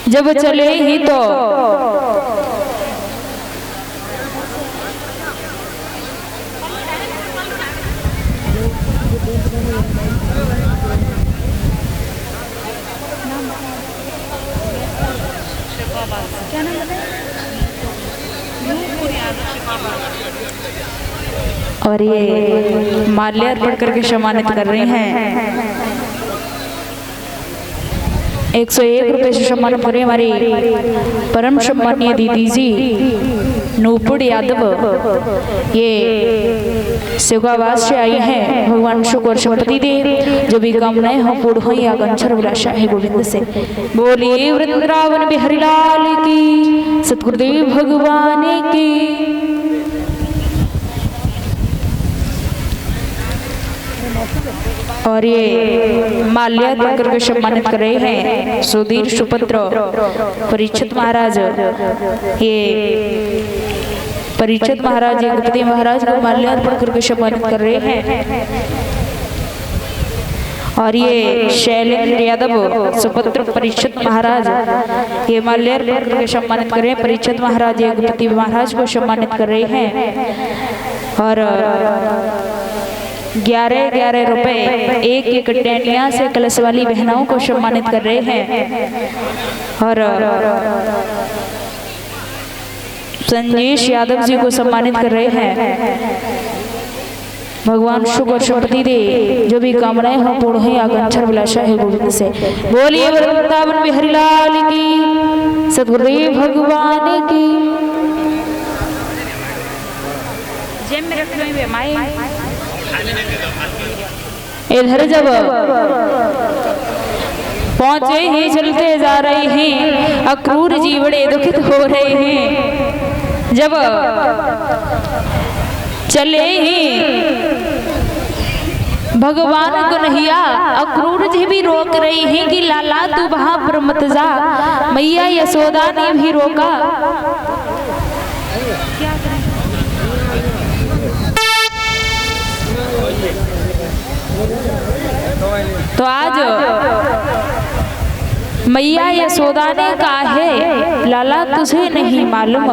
जब चले ही तो और ये माल्यार्पण करके सम्मानित कर रहे हैं। 101 रुपए से सम्मानित कर रहे हमारी परम सम्मानीय दीदी जी नूपुर यादव। ये सेवावास से आई हैं। भगवान शुक्र संपत्ति दे, जो भी कामनाएं हो पूर्ण हो। या गंछर विलासा है गोविंद से। बोलिए वृंदावन बिहारी लाल की, सतगुरुदेव भगवान की। और ये माल्यार्पण करके सम्मानित कर रहे हैं सुधीर सुपुत्र परीक्षित महाराज। ये परीक्षित महाराज गणपति महाराज को माल्यार्पण करके सम्मानित कर रहे हैं। और ये शैलेंद्र यादव सुपुत्र परीक्षित महाराज, ये माल्यार्पण करके सम्मानित कर रहे हैं। परीक्षित महाराज गणपति महाराज को सम्मानित कर रहे हैं। और 11-11 रुपए एक टेनिया से कलश वाली बहनों को सम्मानित कर रहे हैं। और संजेश यादव जी को सम्मानित कर रहे हैं। भगवान शुभ और संपत्ति दे, जो भी कामनाएं हो पूर्ण हो। आकांक्षा विलासा है गोविंद से। बोलिए वृंदावन बिहारी लाल की, सतगुरुदेव भगवान की। जेब में रख लो माई। इधर जब पहुंचे ही चलते जा रहे हैं, अक्रूर जी बड़े दुखित हो रहे हैं। जब चले ही भगवान कन्हैया, अक्रूर जी भी रोक रही हैं कि लाला तू वहां पर मत जा। मैया यशोदा ने भी रोका। तो आज मैया यशोदा ने कहा है, लाला तुझे नहीं मालूम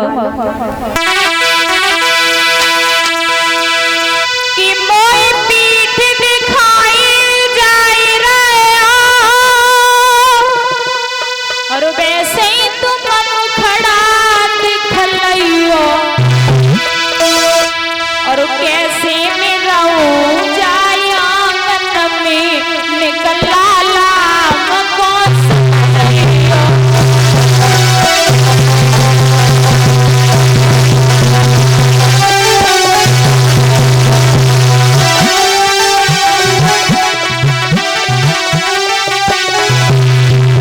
कि मोए पीठ दिखाई जाए रहा, और वैसे ही तुम खड़ा दिखलइयो, और कैसे में रहूं जाए आंगन में निकला लाम कौन सनइयो।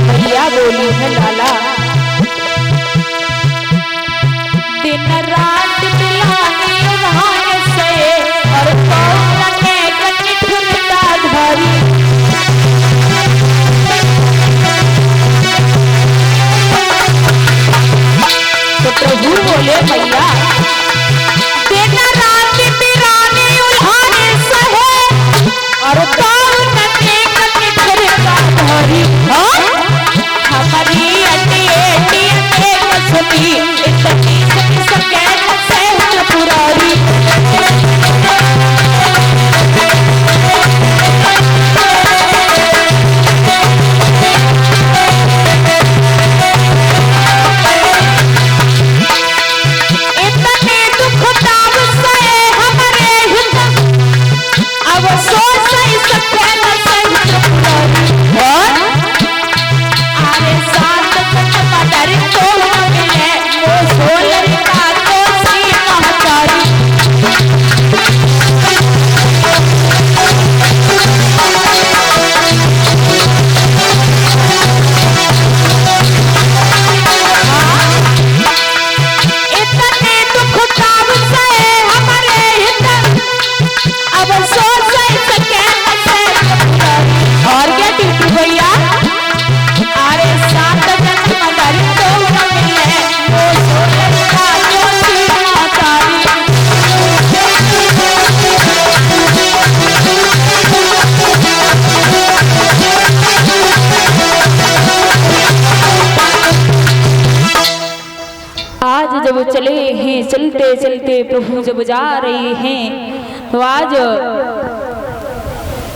भैया बोली है लाला, दिन रात दिलानी उन्हाने से, और कौन ने कनिठुरता धरी। तो प्रभु बोले भैया, दिन रात दिलानी उन्हाने से, और कौन ने कनिठुरता धरी। हमारी अटी कसमी इतनी सके से पुरारी। जब चले हैं, चलते चलते प्रभु जब जा रहे हैं, तो आज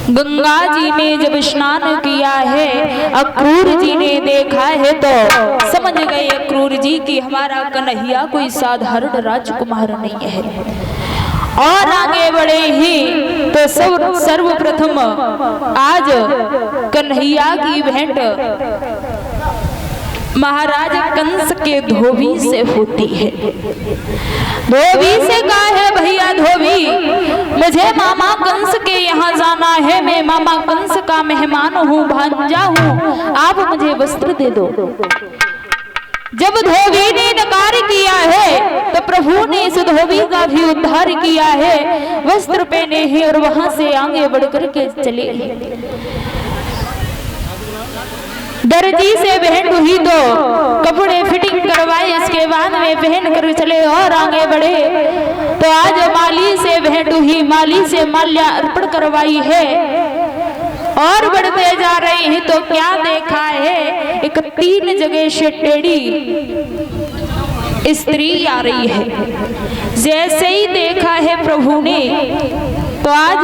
गंगा जी में जब स्नान किया है, अक्रूर जी ने देखा है तो समझ गए अक्रूर जी कि हमारा कन्हैया कोई साधारण राजकुमार नहीं है। और आगे बढ़े ही तो सर्वप्रथम आज कन्हैया की भेंट महाराज कंस के धोबी से होती है। धोबी से कहा है, भैया धोबी, मुझे मामा कंस के यहाँ जाना है, मैं मामा कंस का मेहमान हूँ, भांजा हूँ, आप मुझे वस्त्र दे दो। जब धोबी ने नकार किया है तो प्रभु ने इस धोबी का भी उद्धार किया है, वस्त्र पहने हैं और वहां से आगे बढ़कर के चले। दर्जी से भेंट हुई तो कपड़े फिटिंग करवाए, इसके बाद में पहन कर चले और आगे बढ़े। तो आज माली से भेंट हुई, माली से माल्या अर्पण करवाई है और बढ़ते जा रहे हैं तो क्या देखा है, एक 3 जगह से टेढ़ी स्त्री आ रही है। जैसे ही देखा है प्रभु ने तो आज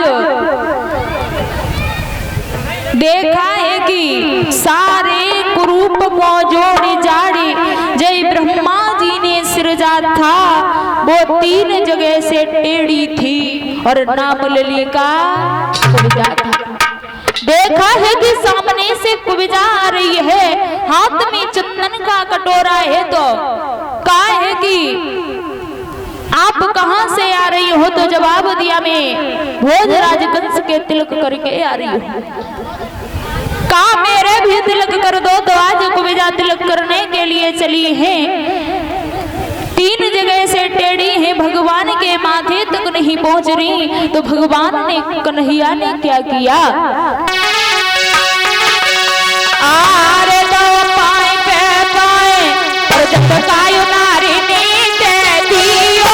देखा है कि सारे कुरूप को जोड़ी जाड़ी जय ब्रह्मा जी ने सृजा था, वो 3 जगह से टेढ़ी थी और नाम ललिका कुब्जा था। देखा है कि सामने से कुब्जा आ रही है, हाथ में चंदन का कटोरा है, तो कहा है कि आप कहां से आ रही हो, तो जवाब दिया मैं भोजराज कंस के तिलक करके आ रही हूं। कहा मेरे भी तिलक कर दो, तो आज कुब्जा तिलक करने के लिए चली है। 3 जगह से टेढ़ी है, भगवान के माथे तक नहीं पहुंच रही। तो भगवान ने, कन्हैया ने क्या किया, आरे दो पाए पे पाए और जब तक आयु नारी ने दे दियो।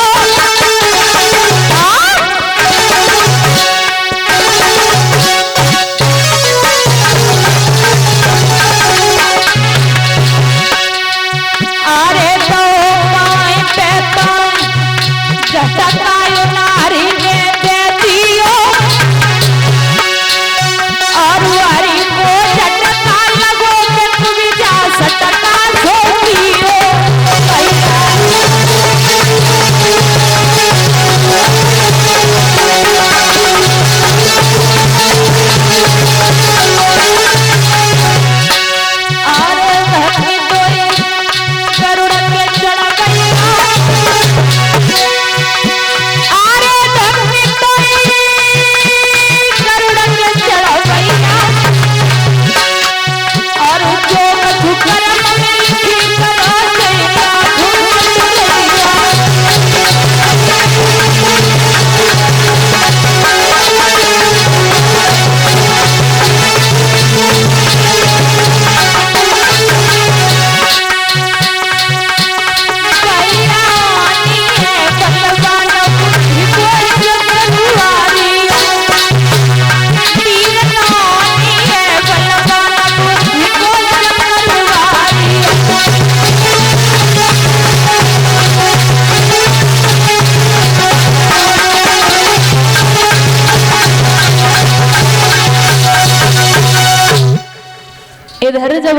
इधर जब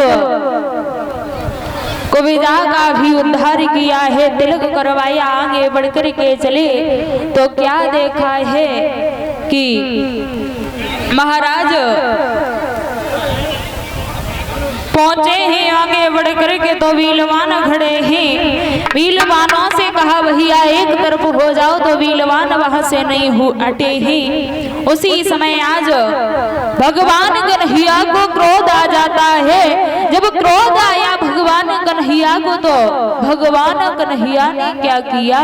कुब्जा का भी उद्धार किया है, तिलक करवाया, आगे बढ़कर के चले तो क्या देखा है कि महाराज पहुंचे हैं, आगे बढ़कर के तो वीलवान खड़े हैं। वीलवानों से कहा भैया एक तरफ हो जाओ, तो वीलवान वहां से नहीं हटे हैं। उसी समय आज भगवान कन्हैया को क्रोध आ जाता है। जब क्रोध आया भगवान कन्हैया को, तो भगवान कन्हैया ने क्या किया,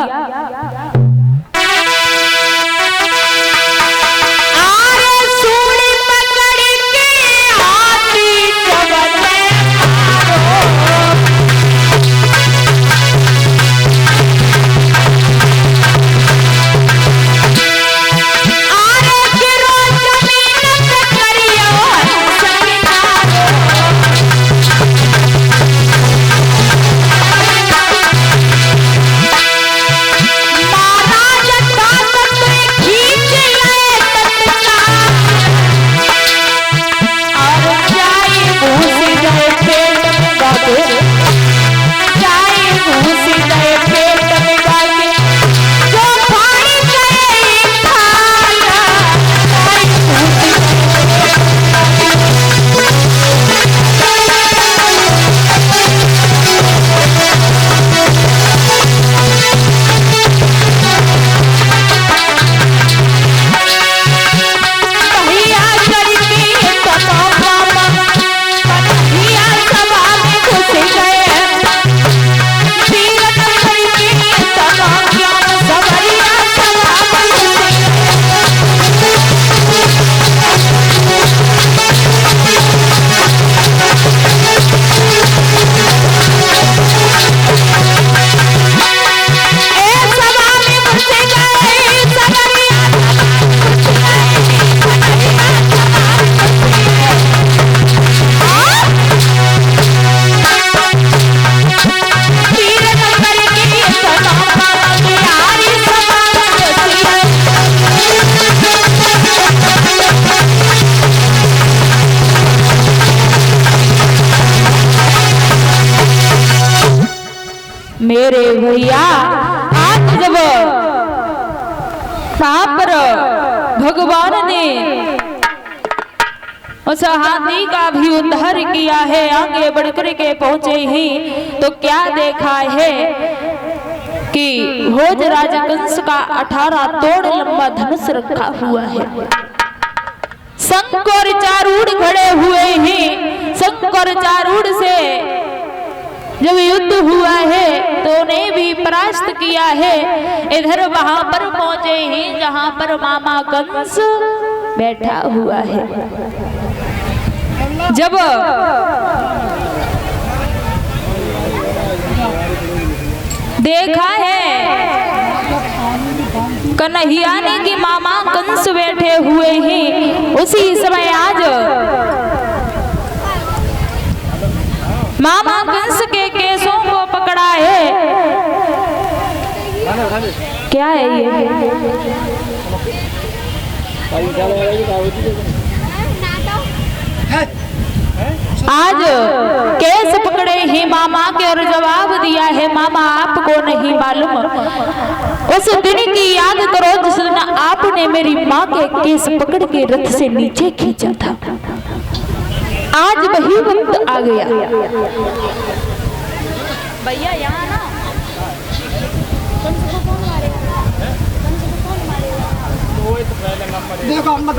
मेरे भैया आज जब वहां पर भगवान ने उस हाथी का भी उद्धार किया है, आगे बढ़कर के पहुंचे ही तो क्या देखा है कि भोजराज कंस का 18 तोड़ लंबा धनुष रखा हुआ है। शंख और चारूढ़ खड़े हुए हैं। शंख और चारूढ़ से जब युद्ध हुआ है तो उन्हें भी परास्त किया है। इधर वहां पर पहुंचे हैं जहां पर मामा कंस बैठा हुआ है। जब देखा है कन्हैया ने कि मामा कंस बैठे हुए हैं, उसी समय आज मामा कंस के केसों को पकड़ा है। क्या है ये? आज केस पकड़े हैं मामा के और जवाब दिया है मामा आपको नहीं मालूम, उस दिन की याद करो जिस दिन आपने मेरी माँ के केस पकड़ के रथ से नीचे खींचा था। आज वही वक्त आ गया। भैया यहाँ ना देखो अम्मा